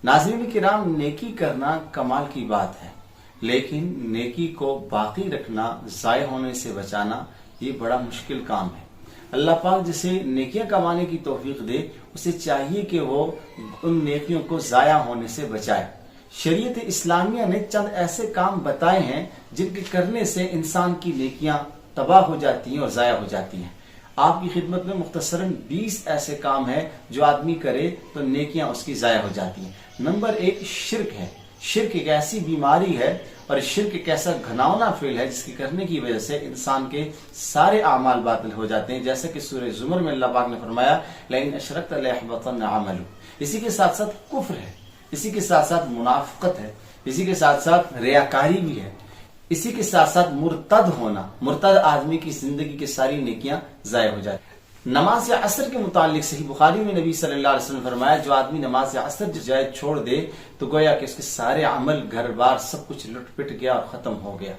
नाज़रीन किराम, नेकी करना कमाल की बात है, लेकिन नेकी को बाकी रखना, ज़ाय होने से बचाना, ये बड़ा मुश्किल काम है। अल्लाह पाक जिसे नेकियां कमाने की तौफीक दे, उसे चाहिए कि वो उन नेकियों को ज़ाया होने से बचाए। शरीयत इस्लामिया ने चंद ऐसे काम बताए हैं जिनके करने से इंसान की नेकियां तबाह हो जाती हैं और ज़ाया हो जाती हैं। आपकी खिदमत में मुख्तसरन 20 ऐसे काम हैं जो आदमी करे तो नेकियां उसकी ज़ाया हो जाती हैं। नंबर 1 शिर्क है। शिर्क एक ऐसी बीमारी है और शिर्क एक ऐसा घनावना फेल है जिसके करने की वजह से इंसान के सारे आमाल बातिल हो जाते हैं। जैसे कि सूरह ज़ुमर में अल्लाह पाक ने फरमाया, लइन अशरकत लयहबतन अमलु। इसी के साथ साथ कुफ्र है, इसी के साथ साथ मुनाफिकत है, इसी के साथ साथ रियाकारी भी है, इसी के साथ साथ मुर्तद होना। मुर्तद आदमी की जिंदगी की सारी नेकियां ज़ाय हो जाती। नमाज असर के मुतालिक सही बुखारी में नबी सल्लल्लाहु अलैहि वसल्लम फरमाया, जो आदमी नमाज असर जाए छोड़ दे तो गोया कि उसके सारे अमल, घर बार सब कुछ लुट पिट गया और खत्म हो गया।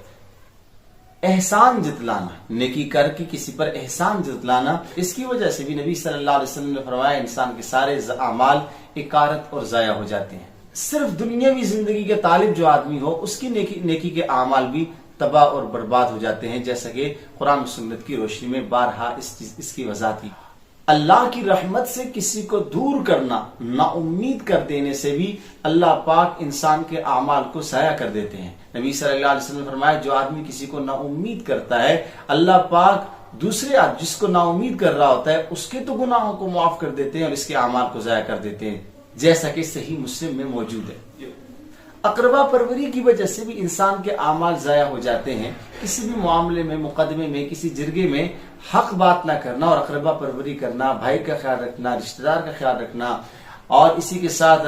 एहसान जतलाना, नेकी करके किसी पर एहसान जतलाना, इसकी वजह से भी नबी सल्लल्लाहु अलैहि वसल्लम ने फरमाया इंसान के सारे अमाल इकारत और ज़ाया हो जाते हैं। सिर्फ दुनियावी जिंदगी के तालिब जो आदमी हो, उसकी नेकी के अमाल भी तबाह और बर्बाद हो जाते हैं, जैसा कि कुरान सुन्नत की रोशनी में बारहा इसकी वजाहत की। अल्लाह की रहमत से किसी को दूर करना, नाउम्मीद कर देने से भी अल्लाह पाक इंसान के अमाल को ज़ाया कर देते हैं। नबी सल्लल्लाहु अलैहि वसल्लम ने फरमाया, जो आदमी किसी को नाउम्मीद करता है, अल्लाह पाक दूसरे आदमी जिसको नाउम्मीद कर रहा होता है उसके तो गुनाहों को माफ कर देते हैं और इसके अमाल को ज़ाया कर देते हैं, जैसा कि सही मुस्लिम में मौजूद है। अकरबा परवरी की वजह से भी इंसान के आमाल ज़ाया हो जाते हैं। किसी भी मामले में, मुकदमे में, किसी जिरगे में हक बात ना करना और अकरबा परवरी करना, भाई का ख्याल रखना, रिश्तेदार का ख्याल रखना और इसी के साथ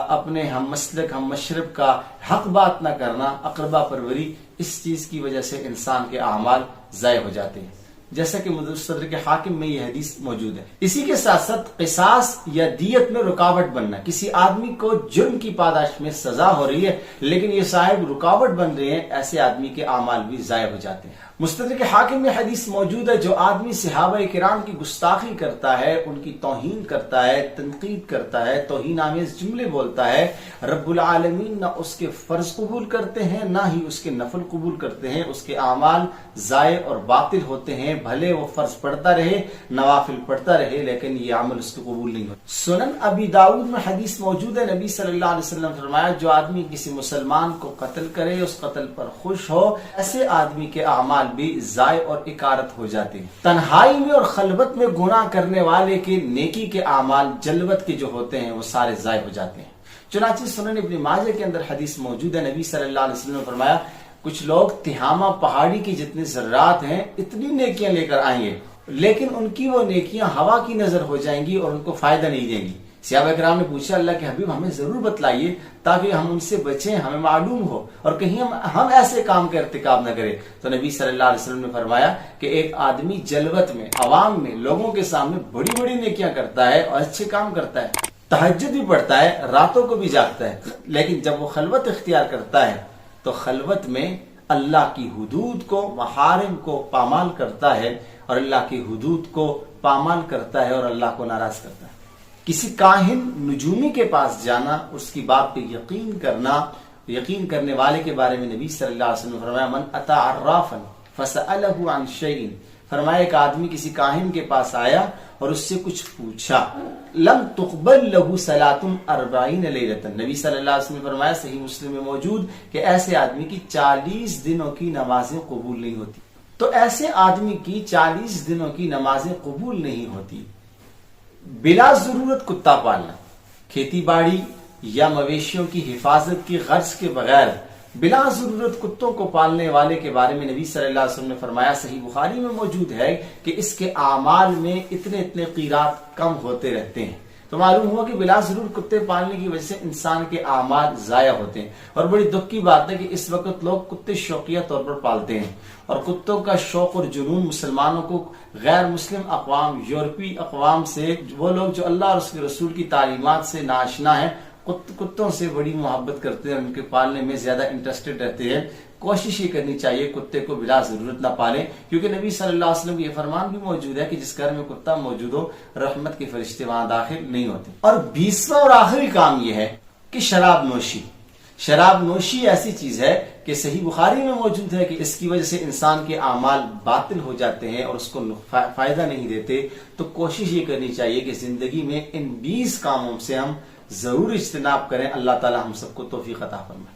अपने हम मसलक हम मशरब का हक बात ना करना, अकरबा परवरी, इस चीज की वजह से इंसान के आमाल ज़ाया हो जाते हैं, जैसा कि मुस्तदरक हाकिम में यह हदीस मौजूद है। इसी के साथ साथ क़िसास या दियत में रुकावट बनना, किसी आदमी को जुर्म की पादाश में सजा हो रही है लेकिन ये साहिब रुकावट बन रहे हैं, ऐसे आदमी के आमाल भी ज़ाया हो जाते हैं। मुस्तदरक हाकिम में हदीस मौजूद है, जो आदमी सहाबा किराम की गुस्ताखी करता है, उनकी तौहीन करता है, तनकीद करता है, तौहीन आमेज जुमले बोलता है, रब्बुल आलमीन ना उसके फर्ज कबूल करते हैं ना ही उसके नफल कबूल करते हैं, उसके आमाल ज़ाय और बातिल होते हैं। भले वो फर्ज पढ़ता रहे, नवाफिल पढ़ता रहे, लेकिन ये अमल उसको कबूल नहीं होता। सुनन अबी दाऊद में हदीस मौजूद है, नबी सल्लल्लाहु अलैहि वसल्लम ने फरमाया, जो आदमी किसी मुसलमान को कत्ल करे, उस कत्ल पर खुश हो, ऐसे आदमी के अमाल भी ज़ाय और इकारत हो जाते हैं। तन्हाई में और खलवत में गुनाह करने वाले के नेकी के अमाल जलवत के जो होते हैं वो सारे ज़ाय हो जाते हैं। चुनांचे सुनन इब्न माजा के अंदर हदीस मौजूद है, नबी सल्लल्लाहु अलैहि वसल्लम ने फरमाया, कुछ लोग तिहामा पहाड़ी की जितनी ज़र्रात हैं इतनी नेकियां लेकर आएंगे, लेकिन उनकी वो नेकियां हवा की नजर हो जाएंगी और उनको फायदा नहीं देंगी। सहाबा किराम ने पूछा, अल्लाह के हबीब हमें जरूर बतलाइए ताकि हम उनसे बचें, हमें मालूम हो और कहीं हम ऐसे काम का इर्तिकाब न करें। तो नबी सल्लल्लाहु अलैहि वसल्लम ने फरमाया कि एक आदमी जलवत में, अवाम में, लोगों के सामने बड़ी बड़ी नेकियां करता है और अच्छे काम करता है, तहज्जुद भी पढ़ता है, रातों को भी जागता है, लेकिन जब वो खलवत इख्तियार करता है तो खलवत में अल्लाह की हुदूद को, महारिम को पामाल करता है और अल्लाह की हुदूद को पामाल करता है और अल्लाह को नाराज करता है। किसी काहिन नुजूमी के पास जाना, उसकी बात पे यकीन करना, यकीन करने वाले के बारे में नबी सल्लल्लाहु अलैहि वसल्लम फरमाया, मन अता अर्राफन फसअलहु अन शैइन, फरमाया एक आदमी किसी काहिन के पास आया और उससे कुछ पूछा, लम तुक़बल लहु सलातुन अर्बाईन लैलतन, नबी सल्लल्लाहु अलैहि वसल्लम ने फरमाया, सही मुस्लिम में मौजूद, कि ऐसे आदमी की 40 दिनों की नमाजें कबूल नहीं होती। तो ऐसे आदमी की 40 दिनों की नमाजें कबूल नहीं होती। बिला जरूरत कुत्ता पालना, खेती बाड़ी या मवेशियों की हिफाजत की गर्ज के बगैर बिला जरूरत कुत्तों को पालने वाले के बारे में नबी सल्लल्लाहु अलैहि वसल्लम ने फरमाया, सही बुखारी में मौजूद है कि इसके आमाल में इतने इतने कीरात कम होते रहते हैं। तो मालूम हुआ कि बिला जरूर कुत्ते पालने की वजह से इंसान के आमाल ज़ाया होते हैं। और बड़ी दुख की बात है कि इस वक्त लोग कुत्ते शौकिया तौर पर पालते हैं और कुत्तों का शौक और जुनून मुसलमानों को गैर मुस्लिम अक़वाम, यूरोपीय अक़वाम से, वो लोग जो अल्लाह और उसके रसूल की तालीमात से नाआशना है, कुत्तों से बड़ी मोहब्बत करते हैं, उनके पालने में ज्यादा इंटरेस्टेड रहते हैं। कोशिश ये करनी चाहिए कुत्ते को बिला जरूरत ना पालें, क्योंकि नबी सल्लल्लाहु अलैहि वसल्लम की ये फरमान भी मौजूद है कि जिस घर में कुत्ता मौजूद हो, रहमत के फरिश्ते वहां दाखिल नहीं होते। और 20वां और आखिरी काम यह है کہ شراب نوشی ایسی چیز ہے کہ صحیح بخاری میں موجود ہے کہ اس کی وجہ سے انسان کے اعمال باطل ہو جاتے ہیں اور اس کو فائدہ نہیں دیتے. تو کوشش یہ کرنی چاہیے کہ زندگی میں ان 20 کاموں سے ہم ضرور اجتناب کریں. اللہ تعالی ہم سب کو توفیق عطا فرمائے.